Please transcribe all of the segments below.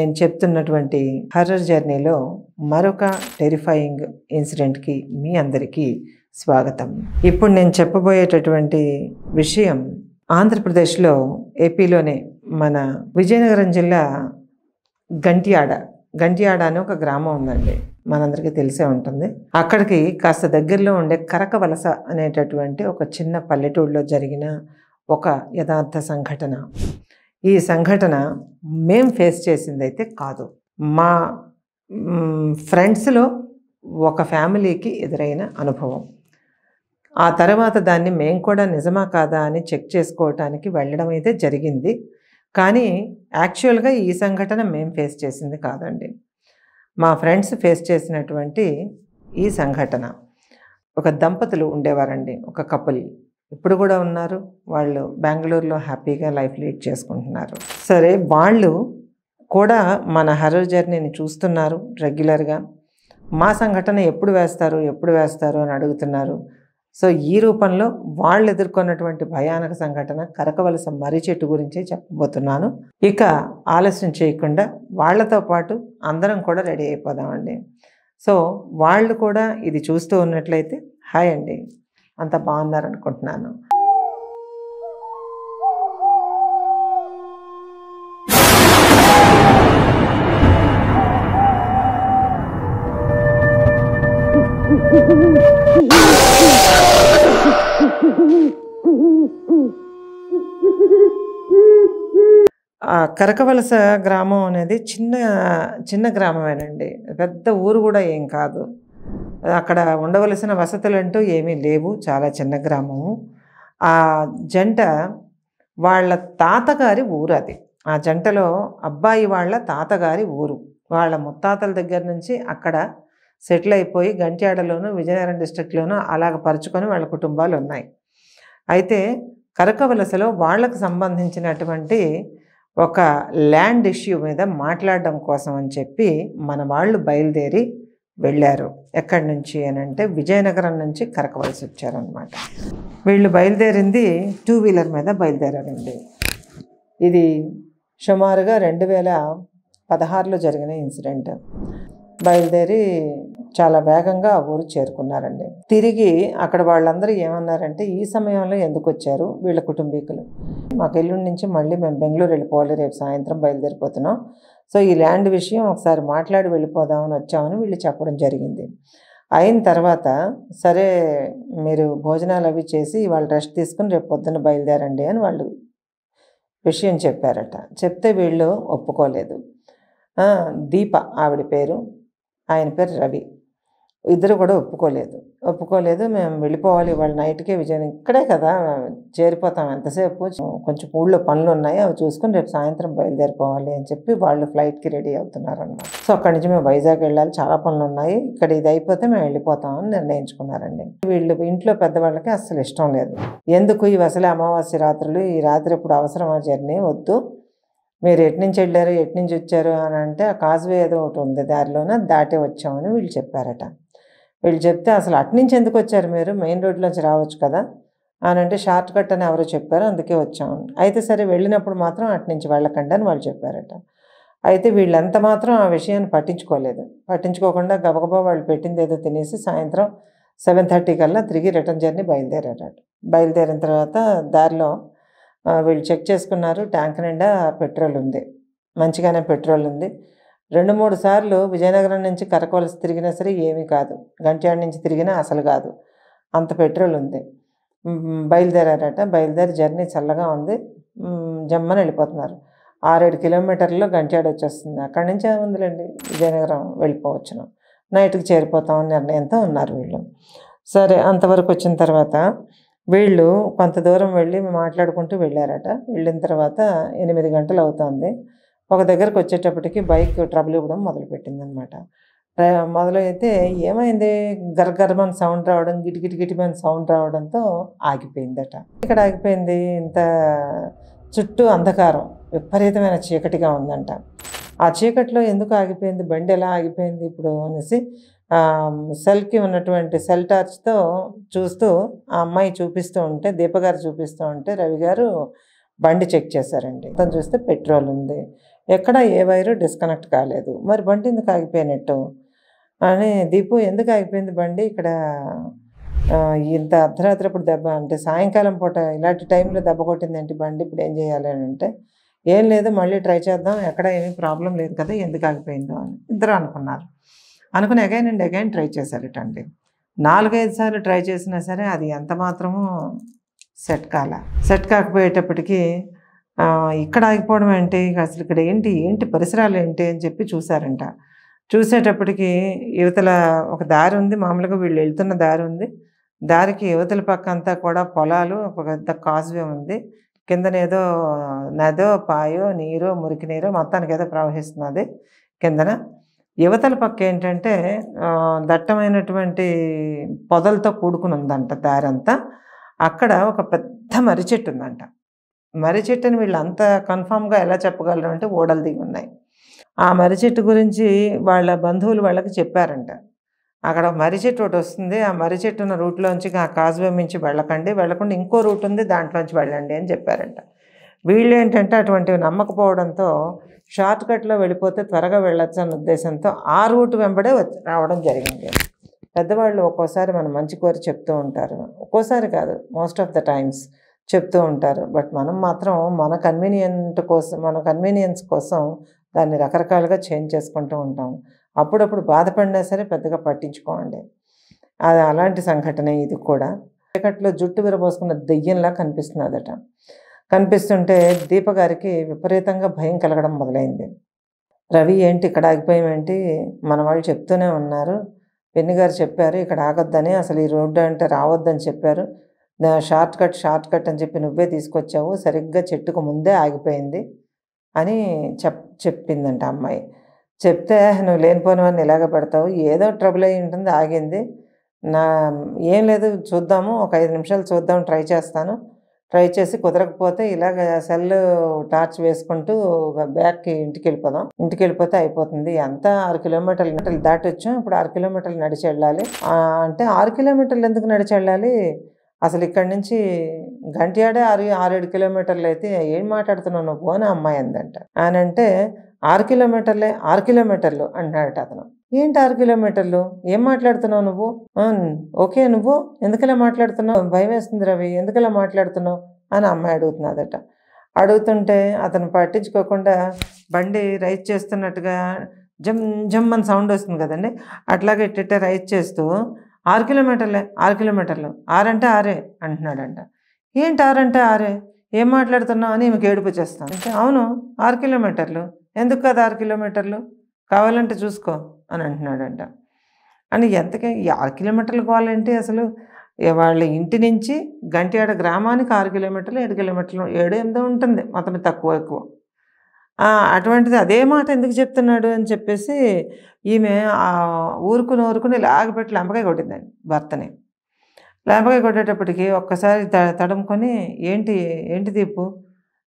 నేను చెప్తున్నటువంటి హర్రర్ జర్నీలో మరొక టెరిఫైయింగ్ ఇన్సిడెంట్కి మీ అందరికీ స్వాగతం. ఇప్పుడు నేను చెప్పబోయేటటువంటి విషయం ఆంధ్రప్రదేశ్లో ఏపీలోనే మన విజయనగరం జిల్లా గంట్యాడ అని ఒక గ్రామం ఉందండి, మనందరికీ తెలిసే ఉంటుంది. అక్కడికి కాస్త దగ్గరలో ఉండే కరకవలస అనేటటువంటి ఒక చిన్న పల్లెటూరులో జరిగిన ఒక యథార్థ సంఘటన. ఈ సంఘటన మేం ఫేస్ చేసిందైతే కాదు, మా ఫ్రెండ్స్లో ఒక ఫ్యామిలీకి ఎదురైన అనుభవం. ఆ తర్వాత దాన్ని మేము కూడా నిజమా కాదా అని చెక్ చేసుకోవటానికి వెళ్ళడం అయితే జరిగింది. కానీ యాక్చువల్గా ఈ సంఘటన మేము ఫేస్ చేసింది కాదండి, మా ఫ్రెండ్స్ ఫేస్ చేసినటువంటి ఈ సంఘటన. ఒక దంపతులు ఉండేవారండి, ఒక కపుల్, ఇప్పుడు కూడా ఉన్నారు. వాళ్ళు బెంగళూరులో హ్యాపీగా లైఫ్ లీడ్ చేసుకుంటున్నారు. సరే, వాళ్ళు కూడా మన హర్రర్ జర్నీని చూస్తున్నారు రెగ్యులర్గా. మా సంఘటన ఎప్పుడు వేస్తారు అని అడుగుతున్నారు. సో ఈ రూపంలో వాళ్ళు ఎదుర్కొన్నటువంటి భయానక సంఘటన కరకవలస మర్రి చెట్టు గురించి చెప్పబోతున్నాను. ఇక ఆలస్యం చేయకుండా వాళ్ళతో పాటు అందరం కూడా రెడీ అయిపోదామండి. సో వాళ్ళు కూడా ఇది చూస్తూ ఉన్నట్లయితే హాయ్ అండి, అంత బాగున్నారనుకుంటున్నాను. కరకవలస గ్రామం అనేది చిన్న గ్రామమేనండి, పెద్ద ఊరు కూడా ఏం కాదు. అక్కడ ఉండవలసిన వసతులంటూ ఏమీ లేవు, చాలా చిన్న గ్రామము. ఆ జంట వాళ్ళ తాతగారి ఊరు అది. ఆ జంటలో అబ్బాయి వాళ్ళ తాతగారి ఊరు. వాళ్ళ ముత్తాతల దగ్గర నుంచి అక్కడ సెటిల్ అయిపోయి గంట్యాడలోను విజయనగరం డిస్ట్రిక్ట్లోనూ అలాగ పరుచుకొని వాళ్ళ కుటుంబాలు ఉన్నాయి. అయితే కరకవలసలో వాళ్ళకు సంబంధించినటువంటి ఒక ల్యాండ్ ఇష్యూ మీద మాట్లాడడం కోసం అని చెప్పి మన వాళ్ళు బయలుదేరి వెళ్ళారు. ఎక్కడి నుంచి అని అంటే విజయనగరం నుంచి కరకవలస వచ్చారనమాట. వీళ్ళు బయలుదేరింది 2 వీలర్ మీద బయలుదేరారండి. ఇది సుమారుగా 2016లో జరిగిన ఇన్సిడెంట్. బయలుదేరి చాలా వేగంగా ఆ ఊరు చేరుకున్నారండి. తిరిగి అక్కడ వాళ్ళందరూ ఏమన్నారంటే, ఈ సమయంలో ఎందుకు వచ్చారు వీళ్ళ కుటుంబీకులు, మాకు ఎల్లుండి నుంచి మళ్ళీ మేము బెంగళూరు వెళ్ళిపోవాలి, రేపు సాయంత్రం బయలుదేరిపోతున్నాం, సో ఈ ల్యాండ్ విషయం ఒకసారి మాట్లాడి వెళ్ళిపోదామని వచ్చామని వీళ్ళు చెప్పడం జరిగింది. అయిన తర్వాత సరే మీరు భోజనాలు అవి చేసి వాళ్ళు రెస్ట్ తీసుకుని రేపు పొద్దున్న బయలుదేరండి అని వాళ్ళు విషయం చెప్పారట. చెప్తే వీళ్ళు ఒప్పుకోలేదు. దీప ఆవిడ పేరు, ఆయన పేరు రవి. ఇద్దరు కూడా ఒప్పుకోలేదు. మేము వెళ్ళిపోవాలి వాళ్ళ నైట్కే విజయనగరం, ఇక్కడే కదా చేరిపోతాం, ఎంతసేపు, కొంచెం ఊళ్ళో పనులు ఉన్నాయి అవి చూసుకుని రేపు సాయంత్రం బయలుదేరిపోవాలి అని చెప్పి వాళ్ళు ఫ్లైట్కి రెడీ అవుతున్నారు అన్నమాట. సో అక్కడి నుంచి మేము వైజాగ్ వెళ్ళాలి, చాలా పనులు ఉన్నాయి, ఇక్కడ ఇది అయిపోతే మేము వెళ్ళిపోతామని నిర్ణయించుకున్నారండి. వీళ్ళు ఇంట్లో పెద్దవాళ్ళకి అస్సలు ఇష్టం లేదు. ఎందుకు ఈ అసలే అమావాస్య రాత్రులు, ఈ రాత్రి ఇప్పుడు అవసరమా జర్నీ, వద్దు, మీరు ఎట్నుంచి వెళ్ళారు ఎట్నుంచి వచ్చారు అని అంటే ఆ కాజ్వే ఏదో ఒకటి ఉంది దారిలోన దాటే వచ్చామని వీళ్ళు చెప్పారట. వీళ్ళు చెప్తే అసలు అట్నుంచి ఎందుకు వచ్చారు, మీరు మెయిన్ రోడ్లోంచి రావచ్చు కదా అని అంటే, షార్ట్ కట్ అని ఎవరో చెప్పారు అందుకే వచ్చాము. అయితే సరే వెళ్ళినప్పుడు మాత్రం అట్నుంచి వెళ్ళకండి అని వాళ్ళు చెప్పారట. అయితే వీళ్ళంత మాత్రం ఆ విషయాన్ని పట్టించుకోకుండా గబగబా వాళ్ళు పెట్టింది ఏదో తినేసి సాయంత్రం 7:30 కల్లా తిరిగి రిటర్న్ జర్నీ బయలుదేరారట. బయలుదేరిన తర్వాత దారిలో వీళ్ళు చెక్ చేసుకున్నారు, ట్యాంక్ నిండా పెట్రోల్ ఉంది, మంచిగానే పెట్రోల్ ఉంది. 2-3 సార్లు విజయనగరం నుంచి కరకవలస తిరిగినా సరే ఏమీ కాదు, గంట్యాడ నుంచి తిరిగినా అసలు కాదు, అంత పెట్రోల్ ఉంది. బయలుదేరారట. బయలుదేరి జర్నీ చల్లగా ఉంది, జమ్మని వెళ్ళిపోతున్నారు. 6-7 కిలోమీటర్లలో గంట్యాడ వచ్చేస్తుంది. అక్కడి నుంచి ఏముందిలేండి, విజయనగరం వెళ్ళిపోవచ్చును, నైట్కి చేరిపోతామని నిర్ణయంతో ఉన్నారు వీళ్ళు. సరే అంతవరకు వచ్చిన తర్వాత వీళ్ళు కొంత దూరం వెళ్ళి మాట్లాడుకుంటూ వెళ్ళారట. వెళ్ళిన తర్వాత 8 గంటలు అవుతుంది. ఒక దగ్గరకు వచ్చేటప్పటికి బైక్ ట్రబుల్ ఇవ్వడం మొదలుపెట్టిందనమాట. మొదలైతే ఏమైంది, గర్గర్మని సౌండ్ రావడం, గిటిగిటిమని సౌండ్ రావడంతో ఆగిపోయిందట. ఇక్కడ ఆగిపోయింది, ఇంత చుట్టూ అంధకారం, విపరీతమైన చీకటిగా ఉందంట. ఆ చీకట్లో ఎందుకు ఆగిపోయింది, బండి ఎలా ఆగిపోయింది ఇప్పుడు అనేసి సెల్కి ఉన్నటువంటి సెల్ టార్చ్తో చూస్తూ ఆ అమ్మాయి చూపిస్తూ ఉంటే, దీపగారు చూపిస్తూ ఉంటే రవి గారు బండి చెక్ చేశారండి. తను చూస్తే పెట్రోల్ ఉంది. ఎక్కడ ఏ వైరు డిస్కనెక్ట్ కాలేదు. మరి బండి ఎందుకు ఆగిపోయినట్టు అని, దీపు ఎందుకు ఆగిపోయింది బండి ఇక్కడ, ఇంత అర్ధరాత్రి అప్పుడు దెబ్బ అంటే సాయంకాలం పూట ఇలాంటి టైంలో దెబ్బ కొట్టిందేంటి బండి, ఇప్పుడు ఏం చేయాలి అని అంటే, ఏం లేదు మళ్ళీ ట్రై చేద్దాం, ఎక్కడ ఏమీ ప్రాబ్లం లేదు కదా, ఎందుకు ఆగిపోయిందో అని ఇద్దరు అనుకున్నారు. అనుకుని అగైన్ అండ్ అగైన్ ట్రై చేశారటండి. 4-5 సార్లు ట్రై చేసినా సరే అది ఎంత మాత్రమూ సెట్ కాకపోయేటప్పటికి ఇక్కడ ఆగిపోవడం ఏంటి, అసలు ఇక్కడ ఏంటి ఏంటి పరిసరాలు ఏంటి అని చెప్పి చూశారంట. చూసేటప్పటికి యువతల ఒక దారి ఉంది, మామూలుగా వీళ్ళు వెళ్తున్న దారి ఉంది, దారికి యువతల పక్క అంతా కూడా పొలాలు, ఒక పెద్ద కాజ్వే ఉంది, కిందనేదో నదో పాయో నీరో మురికి నీరో మొత్తానికి ఏదో ప్రవహిస్తున్నది కిందన. యువతల పక్క ఏంటంటే దట్టమైనటువంటి పొదలతో కూడుకుని ఉందంట దారంతా. అక్కడ ఒక పెద్ద మర్రి చెట్టు ఉందంట. మర్రి చెట్టుని వీళ్ళు అంత కన్ఫామ్గా ఎలా చెప్పగలరు అంటే ఓడలు దిగి ఉన్నాయి. ఆ మర్రి చెట్టు గురించి వాళ్ళ బంధువులు వాళ్ళకి చెప్పారంట. అక్కడ మర్రి చెట్టు ఒకటి వస్తుంది, ఆ మర్రి చెట్టు ఉన్న రూట్లోంచి ఆ కాజ్వే నుంచి వెళ్ళకుండా ఇంకో రూట్ ఉంది, దాంట్లోంచి వెళ్ళండి అని చెప్పారంట. వీళ్ళు ఏంటంటే అటువంటివి నమ్మకపోవడంతో షార్ట్ కట్లో వెళ్ళిపోతే త్వరగా వెళ్ళొచ్చు అన్న ఉద్దేశంతో ఆ రూట్ వెంబడే రావడం జరిగింది. పెద్దవాళ్ళు ఒక్కోసారి మనం మంచి కోరి చెప్తూ ఉంటారు, ఒక్కోసారి కాదు, మోస్ట్ ఆఫ్ ద టైమ్స్ చెప్తూ ఉంటారు. బట్ మనం మాత్రం మన కన్వీనియన్స్ కోసం దాన్ని రకరకాలుగా చేంజ్ చేసుకుంటూ ఉంటాం. అప్పుడప్పుడు బాధపడినా సరే పెద్దగా పట్టించుకోండి. అది అలాంటి సంఘటన ఇది కూడా. చీకట్లో జుట్టు విరబోసుకున్న దెయ్యంలా కనిపిస్తున్నదట. కనిపిస్తుంటే దీప గారికి విపరీతంగా భయం కలగడం మొదలైంది. రవి ఏంటి ఇక్కడ ఆగిపోయామేంటి, మన వాళ్ళు చెప్తూనే ఉన్నారు, పిన్ని గారు చెప్పారు ఇక్కడ ఆగొద్దని, అసలు ఈ రోడ్డు అంటే రావద్దని చెప్పారు, షార్ట్ కట్ అని చెప్పి నువ్వే తీసుకొచ్చావు, సరిగ్గా చెట్టుకు ముందే ఆగిపోయింది అని చెప్పిందంట అమ్మాయి. చెప్తే నువ్వు లేనిపోనివన్నీ ఇలాగ పెడతావు, ఏదో ట్రబుల్ అయి ఉంటుంది, ఆగింది, ఏం లేదు చూద్దాము, ఒక 5 నిమిషాలు చూద్దాం, ట్రై చేసి కుదరకపోతే ఇలాగ సెల్ టార్చ్ వేసుకుంటూ బ్యాక్కి ఇంటికి వెళ్ళిపోతే అయిపోతుంది. అంతా 6 కిలోమీటర్లు దాటొచ్చాం, ఇప్పుడు 6 కిలోమీటర్లు నడిచి వెళ్ళాలి అంటే 6 కిలోమీటర్లు ఎందుకు నడిచి వెళ్ళాలి, అసలు ఇక్కడి నుంచి గంట్యాడే 6-7 కిలోమీటర్లు అయితే ఏం మాట్లాడుతున్నావు నువ్వు అని అమ్మాయి అందంట. ఆయన అంటే 6 కిలోమీటర్లు అంటున్నాడట అతను. ఏంటి 6 కిలోమీటర్లు, ఏం మాట్లాడుతున్నావు నువ్వు, ఓకే నువ్వు ఎందుకలా మాట్లాడుతున్నావు, భయం వేస్తుంది రవి, ఎందుకలా మాట్లాడుతున్నావు అని అమ్మాయి అడుగుతున్నదట. అడుగుతుంటే అతను పట్టించుకోకుండా బండి రైస్ చేస్తున్నట్టుగా జమ్ అని సౌండ్ వస్తుంది కదండి, అట్లాగే ఇట్టే రైస్ చేస్తూ 6 కిలోమీటర్లు 6 అంటే 6 అంటున్నాడంట. ఏంటి 6 అంటే 6, ఏం మాట్లాడుతున్నావు అని ఈమెకి ఏడుపు చేస్తాను. అంటే అవును 6 కిలోమీటర్లు, ఎందుకు కదా 6 కిలోమీటర్లు, కావాలంటే చూసుకో అని అంటున్నాడంట. అని ఎంతకీ ఈ 6 కిలోమీటర్లు కావాలంటే అసలు వాళ్ళ ఇంటి నుంచి గంట్యాడ గ్రామానికి 6 కిలోమీటర్లు 7 కిలోమీటర్లు 7-8 ఉంటుంది మొత్తం తక్కువ ఎక్కువ. అటువంటిది అదే మాట ఎందుకు చెప్తున్నాడు అని చెప్పేసి ఈమె ఊరుకుని లాగపెట్టి లెంపకాయ కొట్టిందండి భర్తని. లెంపకాయ కొట్టేటప్పటికి ఒక్కసారి తడుముకొని ఏంటి దీపు,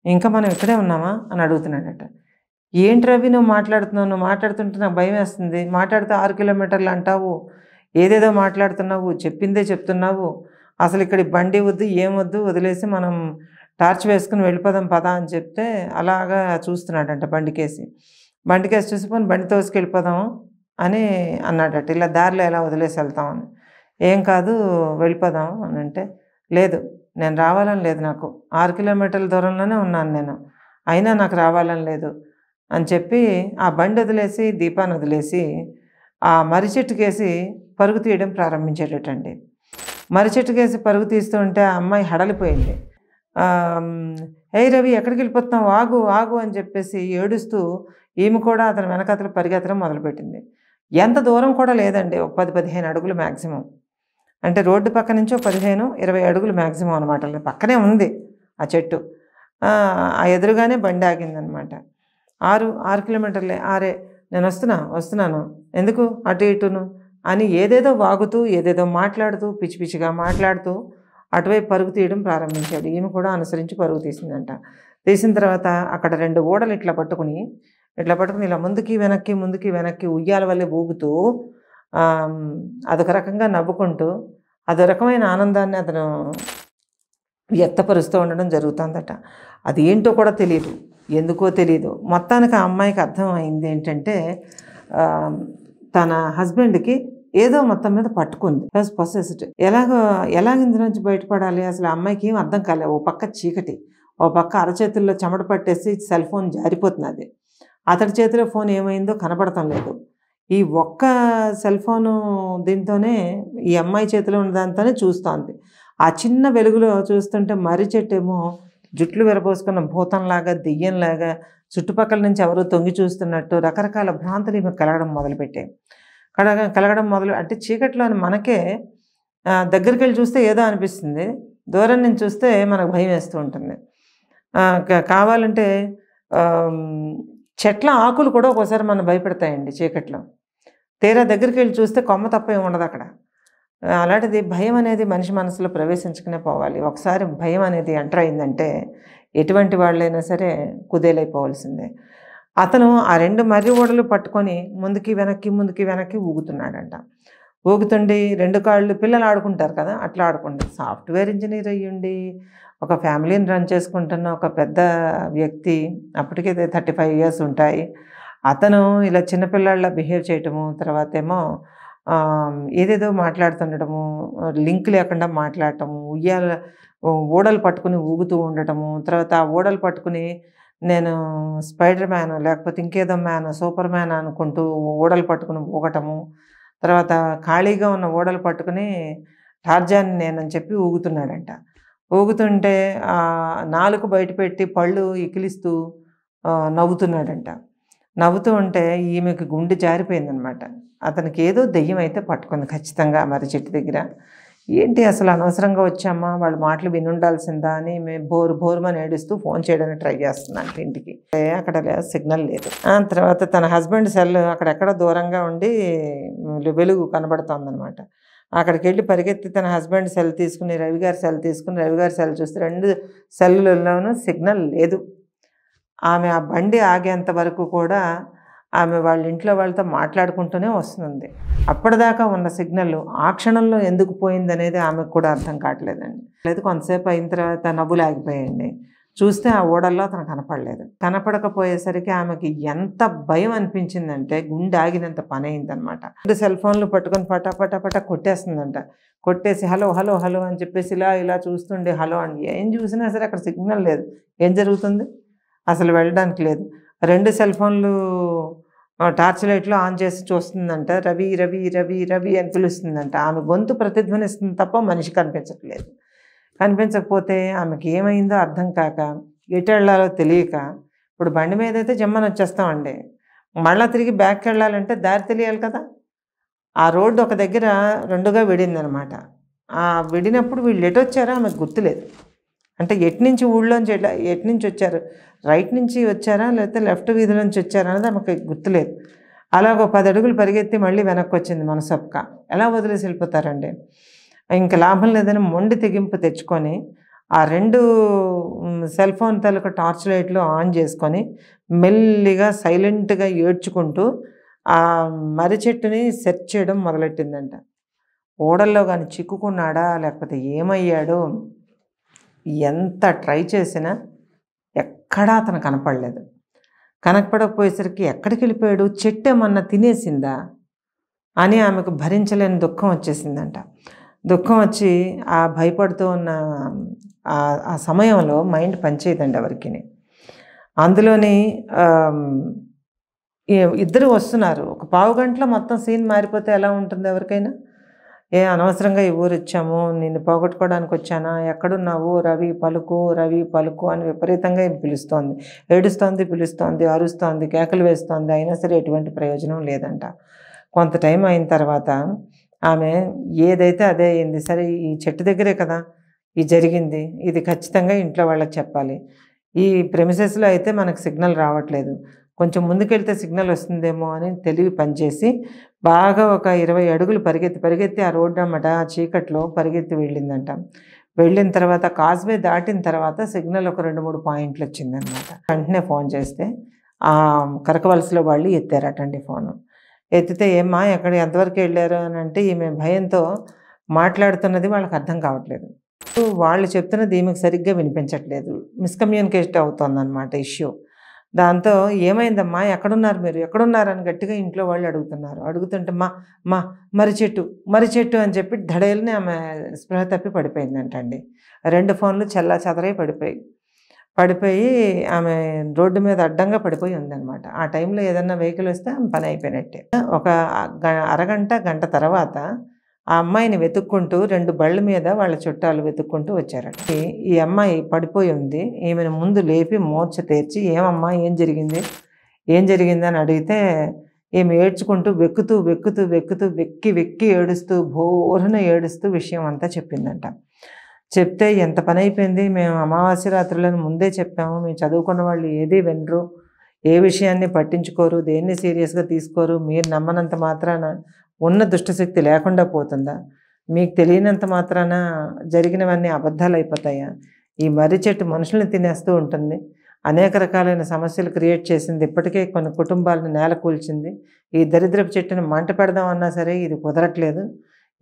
ఇంకా మనం ఇక్కడే ఉన్నామా అని అడుగుతున్నాడట. ఏంటి రవి నువ్వు మాట్లాడుతుంటే నాకు భయం వేస్తుంది, మాట్లాడితే 6 కిలోమీటర్లు అంటావు, ఏదేదో మాట్లాడుతున్నావు, చెప్పిందే చెప్తున్నావు, అసలు ఇక్కడ బండి వద్దు ఏమొద్దు, వదిలేసి మనం టార్చ్ వేసుకుని వెళ్ళిపోదాం పదా అని చెప్తే అలాగా చూస్తున్నాడంట బండికేసి చూసిపోయి బండి తోసుకెళ్ళిపోదాము అని అన్నాడట. ఇలా దారిలో ఎలా వదిలేసి వెళ్తామని. ఏం కాదు వెళ్ళిపోదాం అని అంటే, లేదు నేను రావాలని లేదు, నాకు 6 కిలోమీటర్ల దూరంలోనే ఉన్నాను నేను, అయినా నాకు రావాలని లేదు అని చెప్పి ఆ బండి వదిలేసి దీపాన్ని వదిలేసి ఆ మర్రి చెట్టుకేసి పరుగు తీయడం ప్రారంభించేటటండి. మర్రి చెట్టుకేసి పరుగు తీస్తూ ఉంటే ఆ అమ్మాయి హడలిపోయింది. ఏయ్ రవి ఎక్కడికి వెళ్ళిపోతున్నావు, ఆగు అని చెప్పేసి ఏడుస్తూ ఈమె కూడా అతని వెనకాతలు పరిగెత్తడం మొదలుపెట్టింది. ఎంత దూరం కూడా లేదండి, ఒక 10-15 అడుగులు మ్యాక్సిమం, అంటే రోడ్డు పక్క నుంచి ఒక 15-20 అడుగులు మ్యాక్సిమం అనమాట. పక్కనే ఉంది ఆ చెట్టు, ఆ ఎదురుగానే బండి ఆగిందనమాట. 6 కిలోమీటర్లే, 6 నేను వస్తున్నాను ఎందుకు అటు ఇటును అని ఏదేదో వాగుతూ ఏదేదో మాట్లాడుతూ పిచ్చిగా మాట్లాడుతూ అటువైపు పరుగు తీయడం ప్రారంభించాడు. ఈమె కూడా అనుసరించి పరుగు తీసిందంట. తీసిన తర్వాత అక్కడ 2 ఓడలు ఇట్లా పట్టుకుని ఇలా ముందుకి వెనక్కి ఉయ్యాల వల్లే ఊగుతూ అదొక రకంగా నవ్వుకుంటూ అదొక రకమైన ఆనందాన్ని అతను వ్యక్తపరుస్తూ ఉండడం జరుగుతుందట. అది ఏంటో కూడా తెలియదు. ఎందుకో తెలీదు. మొత్తానికి ఆ అమ్మాయికి అర్థమైంది ఏంటంటే తన హస్బెండ్‌కి ఏదో మొత్తం మీద పట్టుకుంది. పొసెస్డ్. ఎలాగ ఇందులోంచి బయటపడాలి? అసలు ఆ అమ్మాయికి ఏం అర్థం కాలే. ఓ పక్క చీకటి, ఓ పక్క అరచేతుల్లో చెమట పట్టేసి సెల్ ఫోన్ జారిపోతున్నది. అతడి చేతిలో ఫోన్ ఏమైందో కనపడటం లేదు. ఈ ఒక్క సెల్ ఫోను దీంతోనే ఈ అమ్మాయి చేతిలో ఉన్న దాంతోనే చూస్తోంది. ఆ చిన్న వెలుగులో చూస్తుంటే మర్రి చెట్టేమో జుట్లు విరబోసుకున్న భూతంలాగా, దెయ్యంలాగా చుట్టుపక్కల నుంచి ఎవరో తొంగి చూస్తున్నట్టు రకరకాల భ్రాంతులు ఈమెకు కలగడం మొదలుపెట్టాయి. కలగడం అంటే చీకట్లోని మనకే దగ్గరికెళ్ళి చూస్తే ఏదో అనిపిస్తుంది. దూరం నుంచి చూస్తే మనకు భయమేస్తూ ఉంటుంది. కావాలంటే చెట్ల ఆకులు కూడా ఒక్కోసారి మనం భయపెడతాయండి చీకట్లో. తీరా దగ్గరికెళ్ళి చూస్తే కొమ్మ తప్ప ఏమి ఉండదక్కడ. అలాంటిది భయం అనేది మనిషి మనసులో ప్రవేశించుకునే పోవాలి. ఒకసారి భయం అనేది ఎంటర్ అయిందంటే ఎటువంటి వాళ్ళైనా సరే కుదేలైపోవాల్సిందే. అతను ఆ 2 మర్రి ఓడలు పట్టుకొని ముందుకి వెనక్కి ఊగుతున్నాడంట. ఊగుతుండి 2 కాళ్ళు పిల్లలు ఆడుకుంటారు కదా, అట్లా ఆడుకుంటారు. సాఫ్ట్‌వేర్ ఇంజినీర్ అయ్యుండి ఒక ఫ్యామిలీని రన్ చేసుకుంటున్న ఒక పెద్ద వ్యక్తి, అప్పటికే 35 ఇయర్స్ ఉంటాయి. అతను ఇలా చిన్నపిల్లాడిలా బిహేవ్ చేయటము, తర్వాతేమో ఏదేదో మాట్లాడుతుండటము, లింక్ లేకుండా మాట్లాడటము, ఊడలు పట్టుకుని ఊగుతూ ఉండటము, తర్వాత ఆ ఊడలు పట్టుకుని నేను స్పైడర్ మ్యాన్ లేకపోతే ఇంకేదో మ్యాన్, సూపర్ మ్యాన్ అనుకుంటూ ఊడలు పట్టుకుని ఊగటము, తర్వాత ఖాళీగా ఉన్న ఊడలు పట్టుకుని టార్జాన్ నేనని చెప్పి ఊగుతున్నాడంట. ఊగుతుంటే నాలుక బయటపెట్టి పళ్ళు ఇకిలిస్తూ నవ్వుతున్నాడంట. నవ్వుతూ ఉంటే ఈమెకి గుండె జారిపోయిందనమాట. అతనికి ఏదో దెయ్యం అయితే పట్టుకుంది ఖచ్చితంగా మర్రి చెట్టు దగ్గర. ఏంటి అసలు అనవసరంగా వచ్చామా, వాళ్ళ మాటలు వినుండాల్సిందా అని మేము బోరుమని ఏడుస్తూ ఫోన్ చేయడానికి ట్రై చేస్తున్నాను ఇంటికి. అక్కడ సిగ్నల్ లేదు. తర్వాత తన హస్బెండ్ సెల్ అక్కడెక్కడ దూరంగా ఉండి వెలుగు కనబడుతోందనమాట. అక్కడికి వెళ్ళి పరిగెత్తి తన హస్బెండ్ సెల్ తీసుకుని రవి గారి సెల్ చూస్తే 2 సెల్లులలోనూ సిగ్నల్ లేదు. ఆమె ఆ బండి ఆగేంత వరకు కూడా ఆమె వాళ్ళ ఇంట్లో వాళ్ళతో మాట్లాడుకుంటూనే వస్తుంది. అప్పటిదాకా ఉన్న సిగ్నల్ ఆ క్షణంలో ఎందుకు పోయిందనేది ఆమెకు కూడా అర్థం కావట్లేదండి. లేదు, కొంతసేపు అయిన తర్వాత నవ్వులు ఆగిపోయాయండి. చూస్తే ఆ ఓడల్లో అతను కనపడలేదు. కనపడకపోయేసరికి ఆమెకి ఎంత భయం అనిపించిందంటే గుండె ఆగినంత పని అయిందనమాట. 2 సెల్ ఫోన్లు పట్టుకొని పటా కొట్టేస్తుందంట. కొట్టేసి హలో హలో హలో అని చెప్పేసి ఇలా చూస్తుండే హలో అని ఏం చూసినా సరే అక్కడ సిగ్నల్ లేదు. ఏం జరుగుతుంది? అసలు వెళ్ళడానికి లేదు. 2 సెల్ ఫోన్లు టార్చ్ లైట్లు ఆన్ చేసి చూస్తుందంట. రవి రవి రవి రవి అని పిలుస్తుందంట. ఆమె గొంతు ప్రతిధ్వనిస్తుంది తప్ప మనిషి కనిపించట్లేదు. కనిపించకపోతే ఆమెకి ఏమైందో అర్థం కాక ఎటు వెళ్ళాలో తెలియక, ఇప్పుడు బండి మీద అయితే జమ్మని వచ్చేస్తామండి, మళ్ళీ తిరిగి బ్యాక్కి వెళ్ళాలంటే దారి తెలియాలి కదా. ఆ రోడ్డు ఒక దగ్గర 2గా విడిందనమాట. విడినప్పుడు వీళ్ళు ఎటు వచ్చారో ఆమెకు గుర్తులేదు. అంటే ఎటు నుంచి వచ్చారు, రైట్ నుంచి వచ్చారా లేకపోతే లెఫ్ట్ వీధి నుంచి వచ్చారా అనేది ఆమెకు గుర్తులేదు. అలాగో 10 అడుగులు పరిగెత్తి మళ్ళీ వెనక్కి వచ్చింది మనసొక్క. ఎలా వదిలేసి వెళ్ళిపోతారండి? ఇంకా లాభం లేదని మొండి తెగింపు తెచ్చుకొని ఆ 2 సెల్ ఫోన్ తాలూకా టార్చ్ లైట్లు ఆన్ చేసుకొని మెల్లిగా సైలెంట్గా ఏడ్చుకుంటూ ఆ మర్రి చెట్టుని సెర్చ్ చేయడం మొదలెట్టిందంట. ఓడల్లో కానీ చిక్కుకున్నాడా లేకపోతే ఏమయ్యాడో ఎంత ట్రై చేసినా ఎక్కడా అతను కనపడలేదు. కనపడకపోయేసరికి ఎక్కడికి వెళ్ళిపోయాడు, చెట్టు ఏమన్నా తినేసిందా అని ఆమెకు భరించలేని దుఃఖం వచ్చేసిందంట. దుఃఖం వచ్చి ఆ భయపడుతూ ఉన్న ఆ సమయంలో మైండ్ పనిచేయదండి ఎవరికి. అందులోని ఇద్దరు వస్తున్నారు. ఒక పావు గంటలో మొత్తం సీన్ మారిపోతే ఎలా ఉంటుంది ఎవరికైనా? అనవసరంగా ఈ ఊరు వచ్చాము, నిన్ను పోగొట్టుకోవడానికి వచ్చానా, ఎక్కడున్నావు, రవి పలుకు అని విపరీతంగా పిలుస్తోంది. ఏడుస్తోంది, పిలుస్తోంది, అరుస్తోంది, కేకలు వేస్తోంది. అయినా సరే ఎటువంటి ప్రయోజనం లేదంట. కొంత టైం అయిన తర్వాత ఆమె ఏదైతే అదే అయింది. సరే ఈ చెట్టు దగ్గరే కదా ఇది జరిగింది, ఇది ఖచ్చితంగా ఇంట్లో వాళ్ళకి చెప్పాలి. ఈ ప్రెమిసెస్లో అయితే మనకు సిగ్నల్ రావట్లేదు, కొంచెం ముందుకెళ్తే సిగ్నల్ వస్తుందేమో అని తెలివి పనిచేసి బాగా ఒక 20 అడుగులు పరిగెత్తి ఆ రోడ్డు అన్నమాట ఆ చీకట్లో పరిగెత్తి వెళ్ళిందంట. వెళ్ళిన తర్వాత కాజ్వే దాటిన తర్వాత సిగ్నల్ ఒక 2-3 పాయింట్లు వచ్చిందనమాట. వెంటనే ఫోన్ చేస్తే కరకవలసలో వాళ్ళు ఎత్తారటండి ఫోను. ఎత్తితే ఏమ్మా ఎంతవరకు వెళ్ళారు అని అంటే ఈమె భయంతో మాట్లాడుతున్నది వాళ్ళకి అర్థం కావట్లేదు. వాళ్ళు చెప్తున్నది ఈమెకు సరిగ్గా వినిపించట్లేదు. మిస్కమ్యూనికేట్ అవుతుందన్నమాట ఇష్యూ. దాంతో "ఏమైందమ్మా? ఎక్కడున్నారు మీరు? ఎక్కడున్నారు?" అని గట్టిగా ఇంట్లో వాళ్ళు అడుగుతున్నారు. అడుగుతుంటే మా మర్రి చెట్టు" అని చెప్పి ధడేల్ని ఆమె స్పృహ తప్పి పడిపోయిందంటండి. 2 ఫోన్లు చెల్లాచెదరై పడిపోయాయి. పడిపోయి ఆమె రోడ్డు మీద అడ్డంగా పడిపోయి ఉందనమాట. ఆ టైంలో ఏదన్నా వెహికల్ వస్తే ఆమె పని అయిపోయినట్టే. ఒక అరగంట, గంట తర్వాత ఆ అమ్మాయిని వెతుక్కుంటూ 2 బళ్ళ మీద వాళ్ళ చుట్టాలు వెతుక్కుంటూ వచ్చారట. ఈ అమ్మాయి పడిపోయి ఉంది. ఈమెను ముందు లేపి మూర్ఛ తెర్చి "ఏమమ్మా? ఏం జరిగింది? ఏం జరిగింది?" అని అడిగితే ఈమె ఏడ్చుకుంటూ వెక్కి వెక్కి ఏడుస్తూ బోరున ఏడుస్తూ విషయం అంతా చెప్పిందంట. చెప్తే "ఎంత పనైపోయింది. మేము అమావాస్య రాత్రులని ముందే చెప్పాము. మేము చదువుకున్న వాళ్ళు ఏదీ వినరు. ఏ విషయాన్ని పట్టించుకోరు. దేన్ని సీరియస్‌గా తీసుకోరు. మీరు నమ్మనంత మాత్రాన ఉన్న దుష్టశక్తి లేకుండా పోతుందా? మీకు తెలియనంత మాత్రాన జరిగినవన్నీ అబద్ధాలైపోతాయా? ఈ మర్రి చెట్టు మనుషుల్ని తినేస్తూ ఉంటుంది. అనేక రకాలైన సమస్యలు క్రియేట్ చేసింది. ఇప్పటికే కొన్ని కుటుంబాలను నేలకూల్చింది. ఈ దరిద్రపు చెట్టుని మంట పెడదామన్నా సరే ఇది కుదరట్లేదు.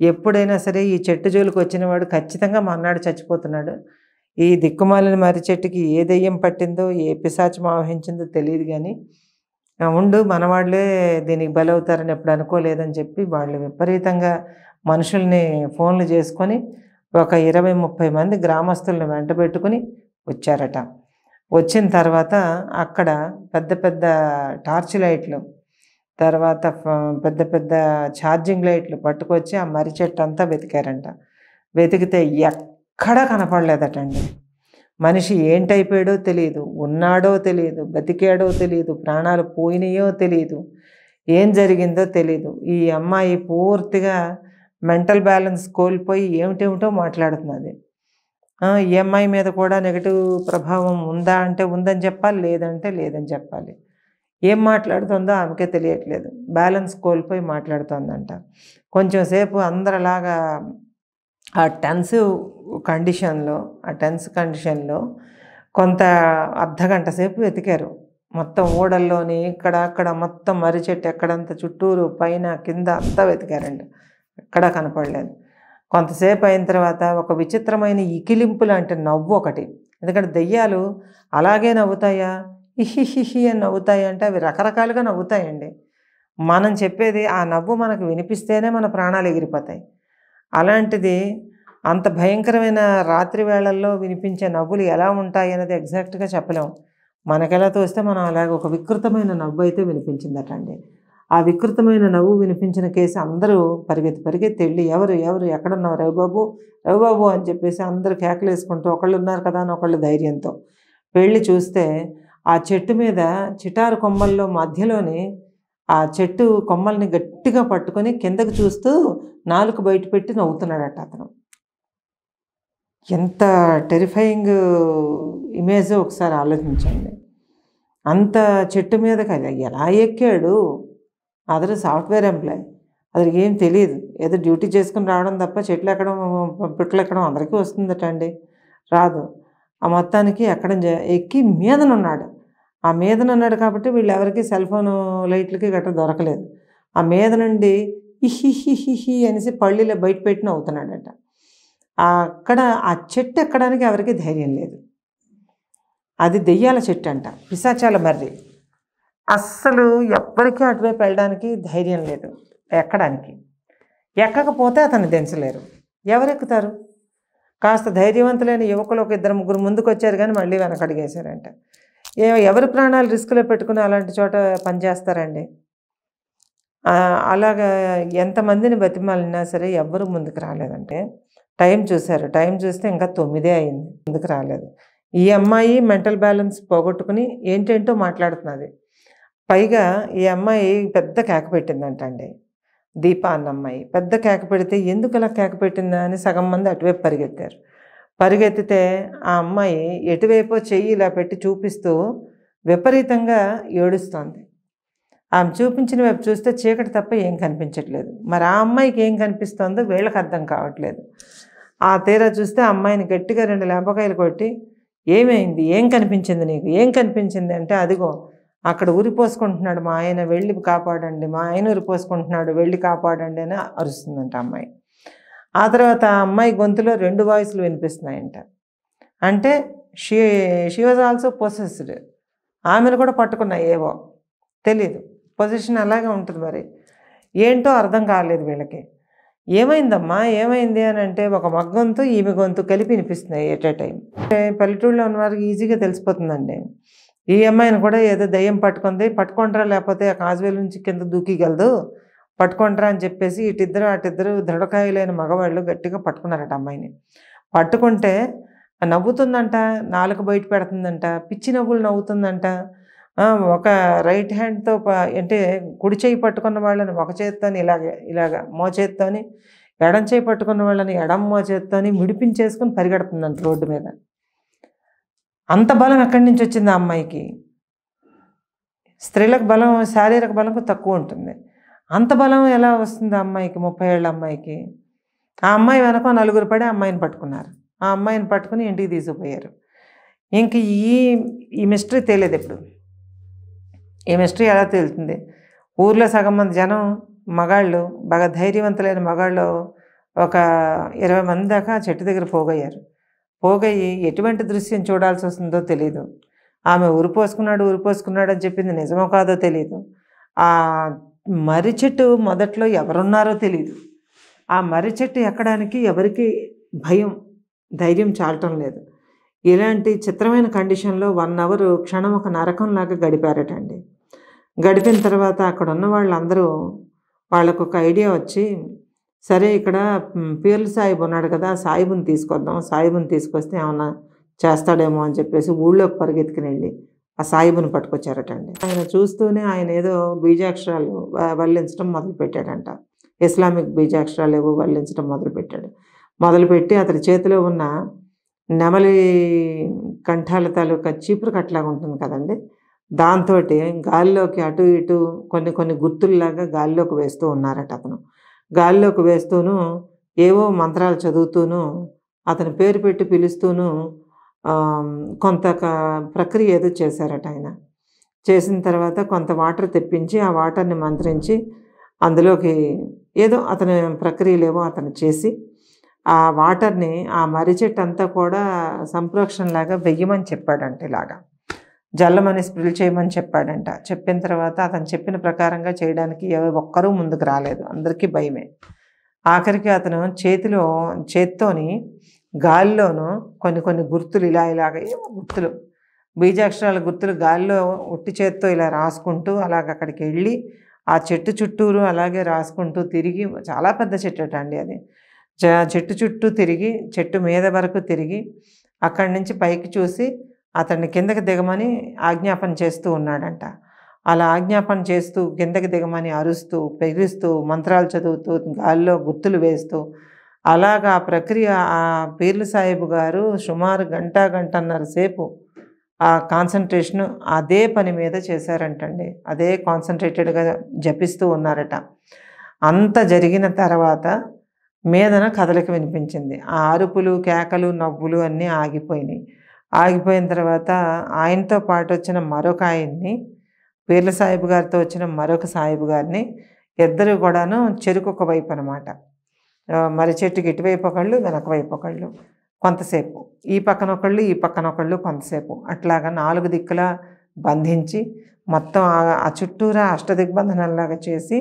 ఎప్పుడైనా సరే ఈ చెట్టు జోలికి వచ్చినవాడు ఖచ్చితంగా మర్నాడు చచ్చిపోతున్నాడు. ఈ దిక్కుమాలిన మర్రి చెట్టుకి ఏ దెయ్యం పట్టిందో, ఏ పిశాచం ఆవహించిందో తెలీదు గానీ, ఉండు మనవాళ్ళే దీనికి బలవుతారని ఎప్పుడు అనుకోలేదని చెప్పి వాళ్ళు విపరీతంగా మనుషుల్ని ఫోన్లు చేసుకొని ఒక 20, 30 మంది గ్రామస్తులను వెంటబెట్టుకొని వచ్చారట. వచ్చిన తర్వాత అక్కడ పెద్ద పెద్ద టార్చ్ లైట్లు, తర్వాత పెద్ద పెద్ద ఛార్జింగ్ లైట్లు పట్టుకొచ్చి ఆ మర్రి చెట్టు అంతా వెతికారంట. వెతికితే ఎక్కడా కనపడలేదటండి. మనిషి ఏంటైపోయాడో తెలీదు, ఉన్నాడో తెలీదు, బతికాడో తెలీదు, ప్రాణాలు పోయినాయో తెలీదు, ఏం జరిగిందో తెలీదు. ఈ అమ్మాయి పూర్తిగా మెంటల్ బ్యాలెన్స్ కోల్పోయి ఏమిటేమిటో మాట్లాడుతున్నది. ఈ అమ్మాయి మీద కూడా నెగటివ్ ప్రభావం ఉందా అంటే ఉందని చెప్పాలి, లేదంటే లేదని చెప్పాలి. ఏం మాట్లాడుతుందో ఆమెకే తెలియట్లేదు. బ్యాలెన్స్ కోల్పోయి మాట్లాడుతోందంట. కొంచెం సేపు అందరిలాగా ఆ టెన్స్ కండిషన్లో కొంత అర్ధగంట సేపు వెతికారు. మొత్తం ఊడల్లోని ఇక్కడ అక్కడ మొత్తం మర్రి చెట్టు ఎక్కడంతా చుట్టూరు పైన కింద అంతా వెతికారండి. ఎక్కడా కనపడలేదు. కొంతసేపు అయిన తర్వాత ఒక విచిత్రమైన ఇకిలింపు లాంటి నవ్వు ఒకటి. ఎందుకంటే దెయ్యాలు అలాగే నవ్వుతాయా, హిహిహిహి అని నవ్వుతాయి అంటే అవి రకరకాలుగా నవ్వుతాయండి. మనం చెప్పేది ఆ నవ్వు మనకు వినిపిస్తేనే మన ప్రాణాలు ఎగిరిపోతాయి. అలాంటిది అంత భయంకరమైన రాత్రి వేళల్లో వినిపించే నవ్వులు ఎలా ఉంటాయి అనేది ఎగ్జాక్ట్గా చెప్పలేము. మనకెలా తోస్తే మనం అలాగ ఒక వికృతమైన నవ్వు అయితే వినిపించిందటండి. ఆ వికృతమైన నవ్వు వినిపించిన కేసు అందరూ పరిగెత్తి వెళ్ళి ఎవరు ఎక్కడున్నావు రవిబాబు అని చెప్పేసి అందరూ కేకలేసుకుంటూ ఒకళ్ళు ఉన్నారు కదా అని ఒకళ్ళు ధైర్యంతో వెళ్ళి చూస్తే ఆ చెట్టు మీద చిటారు కొమ్మల్లో మధ్యలోని ఆ చెట్టు కొమ్మల్ని గట్టిగా పట్టుకొని కిందకు చూస్తూ నాలుక బయట పెట్టి నవ్వుతున్నాడట అతను. ఎంత టెరిఫైయింగ్ ఇమేజో ఒకసారి ఆలోచించండి. అంత చెట్టు మీద కదా ఎలా ఎక్కాడు? అతను సాఫ్ట్వేర్ ఎంప్లాయ్, అతనికి ఏం తెలియదు. ఏదో డ్యూటీ చేసుకుని రావడం తప్ప చెట్లు ఎక్కడం పిట్టలు ఎక్కడం అందరికీ వస్తుందట అండి, రాదు. ఆ మొత్తానికి ఎక్కడం ఎక్కి మీదనున్నాడు. ఆ మీదనున్నాడు కాబట్టి వీళ్ళు ఎవరికి సెల్ ఫోన్ లైట్లకి గట్రా దొరకలేదు. ఆ మీద నుండి హిహిహిహిహి అనేసి పళ్ళిలో బయట పెట్టి నవ్వుతున్నాడట. అక్కడ ఆ చెట్టు ఎక్కడానికి ఎవరికి ధైర్యం లేదు. అది దెయ్యాల చెట్టు అంట, పిశాచాల మర్రి. అస్సలు ఎవ్వరికీ అటువైపు వెళ్ళడానికి ధైర్యం లేదు, ఎక్కడానికి. ఎక్కకపోతే అతన్ని దించలేరు. ఎవరెక్కుతారు? కాస్త ధైర్యవంతులైన యువకులు ఒక 2-3 ముందుకు వచ్చారు కానీ మళ్ళీ వెనకడిగేశారంట. ఎవరి ప్రాణాలు రిస్క్లో పెట్టుకుని అలాంటి చోట పనిచేస్తారండి? అలాగా ఎంతమందిని బతిమాలినా సరే ఎవ్వరూ ముందుకు రాలేదంటే టైం చూశారు. టైం చూస్తే ఇంకా 9 అయింది, ముందుకు రాలేదు. ఈ అమ్మాయి మెంటల్ బ్యాలెన్స్ పోగొట్టుకుని ఏంటేంటో మాట్లాడుతున్నది. పైగా ఈ అమ్మాయి పెద్ద కేక పెట్టిందంట అండి, దీప అన్న అమ్మాయి. పెద్ద కేక పెడితే ఎందుకు అలా కేక పెట్టిందా అని సగం మంది అటువైపు పరిగెత్తారు. పరిగెత్తితే ఆ అమ్మాయి ఎటువైపో చెయ్యి ఇలా పెట్టి చూపిస్తూ విపరీతంగా ఏడుస్తోంది. ఆమె చూపించిన వైపు చూస్తే చీకటి తప్ప ఏం కనిపించట్లేదు. మరి ఆ అమ్మాయికి ఏం కనిపిస్తోందో వీళ్ళకి అర్థం కావట్లేదు. ఆ తీరా చూస్తే ఆ అమ్మాయిని గట్టిగా 2 లేపకాయలు కొట్టి ఏమైంది, ఏం కనిపించింది నీకు, ఏం కనిపించింది అంటే అదిగో అక్కడ ఉరిపోసుకుంటున్నాడు మా ఆయన, వెళ్ళి కాపాడండి, మా ఆయన ఉరిపోసుకుంటున్నాడు, వెళ్ళి కాపాడండి అని అరుస్తుందంట అమ్మాయి. ఆ తర్వాత ఆ అమ్మాయి గొంతులో 2 వాయిస్లు వినిపిస్తున్నాయంట. అంటే షీ వాజ్ ఆల్సో పొసెస్డ్. ఆమెను కూడా పట్టుకున్నాయి ఏవో తెలీదు. పొజిషన్ అలాగే ఉంటుంది మరి. ఏంటో అర్థం కాలేదు వీళ్ళకి. ఏమైందమ్మా ఏమైంది అని అంటే ఒక మగ గొంతు ఈమె గొంతు కలిపి వినిపిస్తున్నాయి ఎట్ ఏ టైం. పల్లెటూరులో ఉన్న వారికి ఈజీగా తెలిసిపోతుందండి. ఈ అమ్మాయిని కూడా ఏదో దయ్యం పట్టుకుంది, పట్టుకుంటారా లేకపోతే ఆ కాజువేలు నుంచి కింద దూకిగలదు, పట్టుకుంటారా అని చెప్పేసి ఇటిద్దరు అటిద్దరు దృఢకాయులైన మగవాళ్ళు గట్టిగా పట్టుకున్నారట అమ్మాయిని. పట్టుకుంటే నవ్వుతుందంట, నాలుక బయట పెడుతుందంట, పిచ్చి నవ్వులు నవ్వుతుందంట. ఒక రైట్ హ్యాండ్తో అంటే కుడి చేయి పట్టుకున్న వాళ్ళని ఒక చేత్తోని ఇలాగ మోచేత్తోని, ఎడం చేయి పట్టుకున్న వాళ్ళని ఎడం మోచేత్తోని విడిపించేసుకుని పరిగెడుతుందంట రోడ్డు మీద. అంత బలం ఎక్కడి నుంచి వచ్చింది ఆ అమ్మాయికి? స్త్రీలకు బలం శారీరక బలం తక్కువ ఉంటుంది. అంత బలం ఎలా వస్తుంది ఆ అమ్మాయికి, 30 ఏళ్ళ అమ్మాయికి? ఆ అమ్మాయి వెనక నలుగురు పడి ఆ అమ్మాయిని పట్టుకున్నారు. ఆ అమ్మాయిని పట్టుకుని ఇంటికి తీసుకుపోయారు. ఇంక ఈ మిస్టరీ తేలేదు ఎప్పుడు. ఈ మిస్టరీ ఎలా తేలుతుంది? ఊర్లో సగం మంది జనం మగాళ్ళు, బాగా ధైర్యవంతులైన మగాళ్ళు ఒక 20 మంది దాకా చెట్టు దగ్గర పోగయ్యారు. పోగయ్యి ఎటువంటి దృశ్యం చూడాల్సి వస్తుందో తెలీదు. ఆమె ఉరిపోసుకున్నాడు అని చెప్పింది నిజమో కాదో తెలీదు. ఆ మర్రి చెట్టు మొదట్లో ఎవరున్నారో తెలీదు. ఆ మర్రి చెట్టు ఎక్కడానికి ఎవరికి ధైర్యం చాలటం లేదు. ఇలాంటి చిత్రమైన కండిషన్లో 1 అవర్ క్షణం ఒక నరకంలాగా గడిపారటండి. గడిపిన తర్వాత అక్కడ ఉన్న వాళ్ళందరూ వాళ్ళకు ఒక ఐడియా వచ్చి, సరే ఇక్కడ పీర్ల సాహిబ్ ఉన్నాడు కదా, సాహిబుని తీసుకొద్దాం, సాహిబుని తీసుకొస్తే ఏమన్నా చేస్తాడేమో అని చెప్పేసి ఊళ్ళోకి పరిగెత్తుకుని వెళ్ళి ఆ సాహిబుని పట్టుకొచ్చారటండి. ఆయన చూస్తూనే ఆయన ఏదో బీజాక్షరాలు వల్లించడం మొదలుపెట్టాడంట. ఇస్లామిక్ బీజాక్షరాలు ఏవో వల్లించడం మొదలుపెట్టి అతని చేతిలో ఉన్న నెమలి కంఠాల తాలూకా చీపురు కట్టలాగా ఉంటుంది కదండి, దాంతో గాల్లోకి అటు ఇటు కొన్ని గుర్తుల్లాగా గాల్లోకి వేస్తూ ఉన్నారట. అతను గాల్లోకి వేస్తూను ఏవో మంత్రాలు చదువుతూను అతని పేరు పెట్టి పిలుస్తూను కొంత ప్రక్రియ ఏదో చేశారట. ఆయన చేసిన తర్వాత కొంత వాటర్ తెప్పించి ఆ వాటర్ని మంత్రించి అందులోకి ఏదో అతని ప్రక్రియలేవో అతను చేసి ఆ వాటర్ని ఆ మర్రి చెట్టు అంతా కూడా సంప్రోక్షణలాగా వెయ్యమని చెప్పాడంట. ఇలాగా జల్లమని స్ప్రిల్ చేయమని చెప్పాడంట. చెప్పిన తర్వాత అతను చెప్పిన ప్రకారంగా చేయడానికి ఒక్కరూ ముందుకు రాలేదు, అందరికీ భయమే. ఆఖరికి అతను చేత్తోని గాలిలోనూ కొన్ని గుర్తులు ఇలాగ ఏమో గుర్తులు, బీజాక్షరాల గుర్తులు గాలిలో ఉట్టి చేత్తో ఇలా రాసుకుంటూ అలాగ అక్కడికి వెళ్ళి ఆ చెట్టు చుట్టూరు అలాగే రాసుకుంటూ తిరిగి, చాలా పెద్ద చెట్టు అండి అది, చెట్టు చుట్టూ తిరిగి చెట్టు మీద వరకు తిరిగి అక్కడి నుంచి పైకి చూసి అతన్ని కిందకి దిగమని ఆజ్ఞాపన చేస్తూ ఉన్నాడంట. అలా ఆజ్ఞాపన చేస్తూ కిందకి దిగమని అరుస్తూ పెగిరిస్తూ మంత్రాలు చదువుతూ గాల్లో గుర్తులు వేస్తూ అలాగా ఆ ప్రక్రియ ఆ పీర్ల సాహిబ్ గారు సుమారు గంటన్నర సేపు ఆ కాన్సన్ట్రేషను అదే పని మీద చేశారంటండి. అదే కాన్సన్ట్రేటెడ్గా జపిస్తూ ఉన్నారట. అంత జరిగిన తర్వాత మీదన కదలిక వినిపించింది. ఆ అరుపులు కేకలు నవ్వులు అన్నీ ఆగిపోయిన తర్వాత ఆయనతో పాటు వచ్చిన మరొక ఆయన్ని, పీర్ల సాహిబ్ గారితో వచ్చిన మరొక సాహిబ్ గారిని, ఇద్దరు కూడాను చెరుకొక వైపు అనమాట. మర్రి చెట్టుకి ఇటువైపు ఒకళ్ళు వెనక వైపు ఒకళ్ళు కొంతసేపు, ఈ పక్కన ఒకళ్ళు కొంతసేపు, అట్లాగా 4 దిక్కులా బంధించి మొత్తం ఆ చుట్టూరా అష్టదిగ్బంధనంలాగా చేసి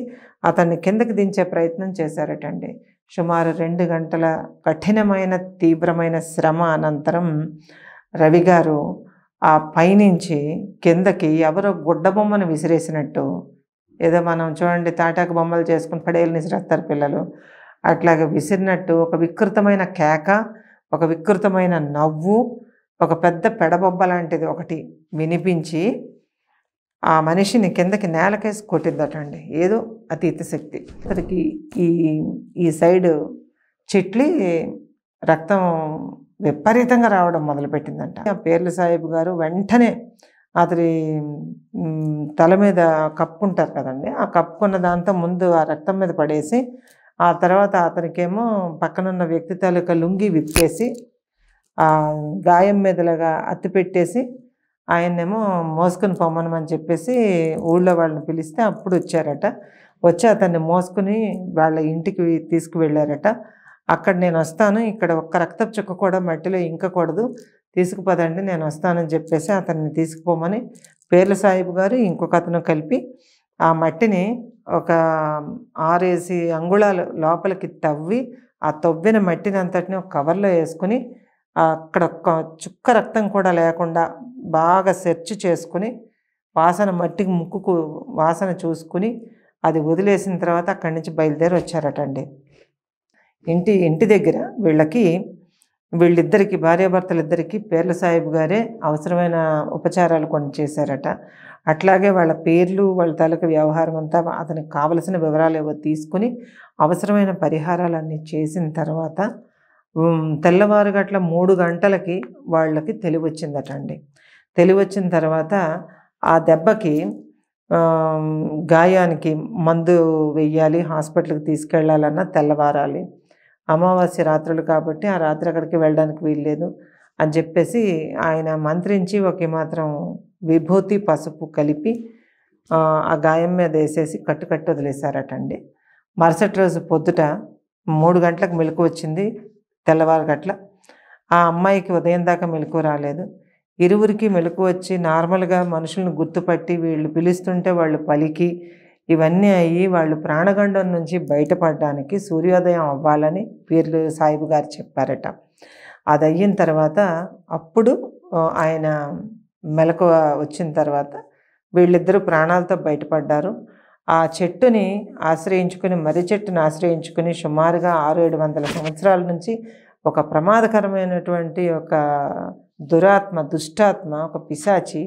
అతన్ని కిందకి దించే ప్రయత్నం చేశారటండి. సుమారు 2 గంటల కఠినమైన తీవ్రమైన శ్రమ అనంతరం రవి గారు ఆ పైనుంచి కిందకి ఎవరో గుడ్డ బొమ్మను విసిరేసినట్టు, ఏదో మనం చూడండి తాటాకు బొమ్మలు చేసుకుని పడేలు విసిరేస్తారు పిల్లలు, అట్లాగే విసిరినట్టు ఒక వికృతమైన కేక, ఒక వికృతమైన నవ్వు, ఒక పెద్ద పెడబొబ్బ లాంటిది ఒకటి వినిపించి ఆ మనిషిని కిందకి నేలకేసి కొట్టిద్దటండి. ఏదో అతీత శక్తి. అతనికి ఈ సైడు చిట్లి రక్తం విపరీతంగా రావడం మొదలుపెట్టిందంట. ఆ పీర్ల సాహిబ్ గారు వెంటనే అతని తల మీద కప్పుకుంటారు కదండి, ఆ కప్పుకున్న దాంతో ముందు ఆ రక్తం మీద పడేసి ఆ తర్వాత అతనికేమో పక్కనున్న వ్యక్తి తాలూకా లుంగి విప్పేసి ఆ గాయం మీదలాగా అత్తి పెట్టేసి ఆయన్నేమో మోసుకుని పొమ్మనమని చెప్పేసి ఊళ్ళో వాళ్ళని పిలిస్తే అప్పుడు వచ్చారట. వచ్చి అతన్ని మోసుకుని వాళ్ళ ఇంటికి తీసుకువెళ్ళారట. అక్కడ నేను వస్తాను, ఇక్కడ ఒక్క రక్తపు చుక్క కూడా మట్టిలో ఇంకకూడదు, తీసుకుపోదండి నేను వస్తానని చెప్పేసి అతన్ని తీసుకుపోమని పేర్ల సాహిబ్ గారు ఇంకొక అతను కలిపి ఆ మట్టిని ఒక 6 అంగుళాలు లోపలికి తవ్వి ఆ తవ్విన మట్టిని అంతటిని ఒక కవర్లో వేసుకుని అక్కడ ఒక్క చుక్క రక్తం కూడా లేకుండా బాగా సెర్చ్ చేసుకుని వాసన మట్టికి ముక్కుకు వాసన చూసుకుని అది వదిలేసిన తర్వాత అక్కడి నుంచి బయలుదేరి వచ్చారటండి. ఇంటి దగ్గర వీళ్ళిద్దరికి భార్యాభర్తలిద్దరికీ పేర్ల సాహిబ్ గారే అవసరమైన ఉపచారాలు కొన్ని చేశారట. అట్లాగే వాళ్ళ పేర్లు వాళ్ళ తాలూకు వ్యవహారం అంతా అతనికి కావలసిన వివరాలు ఏవో తీసుకుని అవసరమైన పరిహారాలన్నీ చేసిన తర్వాత తెల్లవారు గట్ల 3 గంటలకి వాళ్ళకి తెలివొచ్చిందటండి. తెలివొచ్చిన తర్వాత ఆ దెబ్బకి గాయానికి మందు వెయ్యాలి, హాస్పిటల్కి తీసుకెళ్ళాలన్నా తెల్లవారాలి. అమావాస్య రాత్రులు కాబట్టి ఆ రాత్రి అక్కడికి వెళ్ళడానికి వీల్లేదు అని చెప్పేసి ఆయన మంత్రించి ఒక మాత్రం విభూతి పసుపు కలిపి ఆ గాయం మీద వేసేసి కట్టు వదిలేశారటండి. మరుసటి రోజు పొద్దుట 3 గంటలకు మెలకు వచ్చింది, తెల్లవారు గట్ల. ఆ అమ్మాయికి ఉదయం దాకా మెలకు రాలేదు. ఇరువురికి మెలకు వచ్చి నార్మల్గా మనుషులను గుర్తుపట్టి వీళ్ళు పిలుస్తుంటే వాళ్ళు పలికి ఇవన్నీ అయ్యి వాళ్ళు ప్రాణగండం నుంచి బయటపడడానికి సూర్యోదయం అవ్వాలని పేర్ల సాహిబ్ గారు చెప్పారట. అది అయిన తర్వాత అప్పుడు ఆయన మెలకువ వచ్చిన తర్వాత వీళ్ళిద్దరూ ప్రాణాలతో బయటపడ్డారు. ఆ చెట్టుని ఆశ్రయించుకుని మర్రి చెట్టుని ఆశ్రయించుకుని సుమారుగా 600-700 సంవత్సరాల నుంచి ఒక ప్రమాదకరమైనటువంటి ఒక దుష్టాత్మ ఒక పిశాచి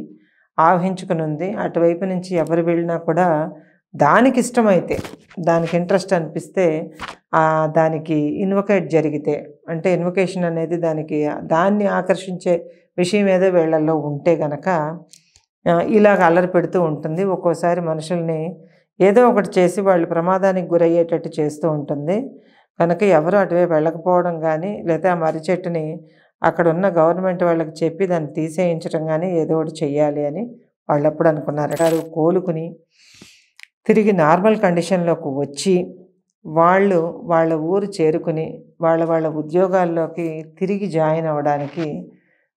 ఆవహించుకుని ఉంది. అటువైపు నుంచి ఎవరు వెళ్ళినా కూడా దానికి ఇష్టమైతే, దానికి ఇంట్రెస్ట్ అనిపిస్తే, దానికి ఇన్వొకేట్ జరిగితే, అంటే ఇన్వొకేషన్ అనేది దాన్ని ఆకర్షించే విషయం ఏదో వీళ్ళల్లో ఉంటే గనక ఇలాగ అల్లరి పెడుతూ ఉంటుంది. ఒక్కోసారి మనుషుల్ని ఏదో ఒకటి చేసి వాళ్ళు ప్రమాదానికి గురయ్యేటట్టు చేస్తూ ఉంటుంది. కనుక ఎవరు అటువైపు వెళ్ళకపోవడం కానీ, లేదా ఆ మర్రి చెట్టుని అక్కడ ఉన్న గవర్నమెంట్ వాళ్ళకి చెప్పి దాన్ని తీసేయించడం కానీ ఏదో ఒకటి చెయ్యాలి అని వాళ్ళు అప్పుడు అనుకున్నారు. కోలుకుని తిరిగి నార్మల్ కండిషన్లోకి వచ్చి వాళ్ళ ఊరు చేరుకుని వాళ్ళ ఉద్యోగాల్లోకి తిరిగి జాయిన్ అవ్వడానికి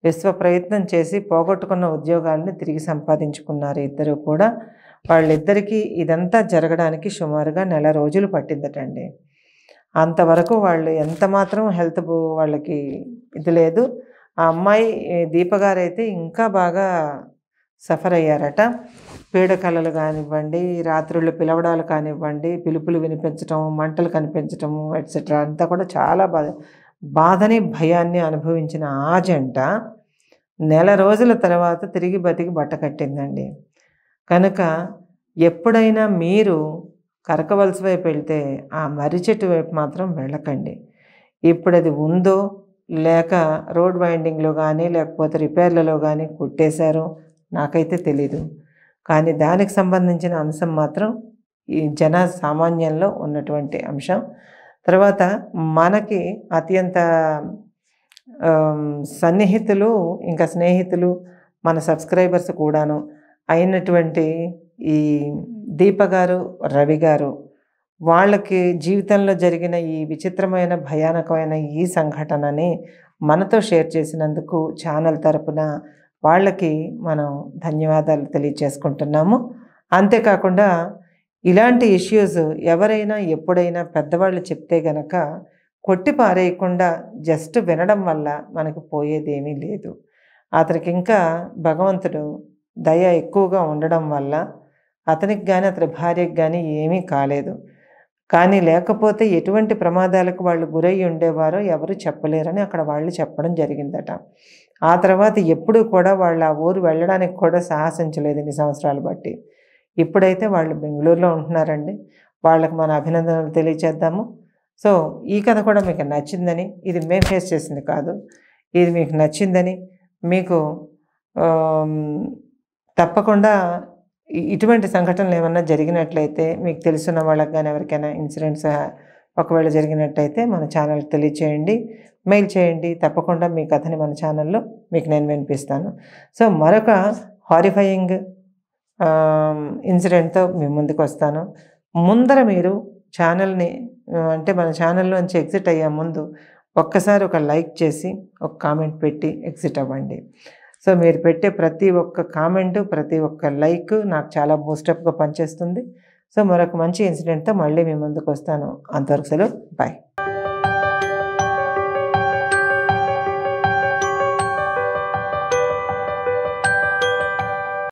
విశ్వ ప్రయత్నం చేసి పోగొట్టుకున్న ఉద్యోగాలని తిరిగి సంపాదించుకున్నారు ఇద్దరు కూడా. వాళ్ళిద్దరికీ ఇదంతా జరగడానికి సుమారుగా 1 నెల రోజులు పట్టిందటండి. అంతవరకు వాళ్ళు ఎంత మాత్రం హెల్త్ వాళ్ళకి ఇది లేదు. ఆ అమ్మాయి దీపగారైతే ఇంకా బాగా సఫర్ అయ్యారట. పీడకలలు కానివ్వండి, రాత్రుళ్ళు పిలవడాలు కానివ్వండి, పిలుపులు వినిపించటం, మంటలు కనిపించటము ఎట్సెట్రా అంతా కూడా చాలా బాధని భయాన్ని అనుభవించిన ఆ జంట 1 నెల రోజుల తర్వాత తిరిగి బతికి బట్ట కట్టిందండి. కనుక ఎప్పుడైనా మీరు కరకవలస వైపు వెళ్తే ఆ మర్రి చెట్టు వైపు మాత్రం వెళ్ళకండి. ఇప్పుడు అది ఉందో లేక రోడ్ వైండింగ్లో కానీ లేకపోతే రిపేర్లలో కానీ కుట్టేశారో నాకైతే తెలీదు. కానీ దానికి సంబంధించిన అంశం మాత్రం ఈ సామాన్యంలో ఉన్నటువంటి అంశం. తర్వాత మనకి అత్యంత సన్నిహితులు ఇంకా స్నేహితులు మన సబ్స్క్రైబర్స్ కూడాను అయినటువంటి ఈ దీప గారు, రవి గారు, వాళ్ళకి జీవితంలో జరిగిన ఈ విచిత్రమైన భయానకమైన ఈ సంఘటనని మనతో షేర్ చేసినందుకు ఛానల్ తరపున వాళ్ళకి మనం ధన్యవాదాలు తెలియచేసుకుంటున్నాము. అంతేకాకుండా ఇలాంటి ఇష్యూస్ ఎవరైనా ఎప్పుడైనా పెద్దవాళ్ళు చెప్తే గనక కొట్టి పారేయకుండా జస్ట్ వినడం వల్ల మనకు పోయేది ఏమీ లేదు. అతనికి ఇంకా భగవంతుడు దయ ఎక్కువగా ఉండడం వల్ల అతనికి కానీ అతని భార్యకి కానీ ఏమీ కాలేదు. కానీ లేకపోతే ఎటువంటి ప్రమాదాలకు వాళ్ళు గురయ్యి ఉండేవారో ఎవరు చెప్పలేరని అక్కడ వాళ్ళు చెప్పడం జరిగిందట. ఆ తర్వాత ఎప్పుడూ కూడా వాళ్ళు ఆ ఊరు వెళ్ళడానికి కూడా సాహసించలేదు ఇన్ని సంవత్సరాలు బట్టి. ఇప్పుడైతే వాళ్ళు బెంగళూరులో ఉంటున్నారండి. వాళ్ళకి మన అభినందనలు తెలియచేద్దాము. సో ఈ కథ కూడా మీకు నచ్చిందని, ఇది మేము ఫేస్ చేసింది కాదు, ఇది మీకు నచ్చిందని, మీకు తప్పకుండా ఇటువంటి సంఘటనలు ఏమన్నా జరిగినట్లయితే మీకు తెలుసున్న వాళ్ళకి కానీ ఎవరికైనా ఇన్సిడెంట్స్ ఒకవేళ జరిగినట్టయితే మన ఛానల్కి తెలియచేయండి, మెయిల్ చేయండి. తప్పకుండా మీ కథని మన ఛానల్లో మీకు నేను వినిపిస్తాను. సో మరొక హారిఫయింగ్ ఇన్సిడెంట్తో మీ ముందుకు వస్తాను. ముందర మీరు ఛానల్ని అంటే మన ఛానల్లోంచి ఎగ్జిట్ అయ్యే ముందు ఒక్కసారి ఒక లైక్ చేసి ఒక కామెంట్ పెట్టి ఎగ్జిట్ అవ్వండి. సో మీరు పెట్టే ప్రతి ఒక్క కామెంటు, ప్రతి ఒక్క లైక్ నాకు చాలా బూస్టప్‌గా పనిచేస్తుంది. సో మరొక మంచి ఇన్సిడెంట్‌తో మళ్ళీ మీ ముందుకొస్తాను. అంతవరకు సెలవు. బాయ్.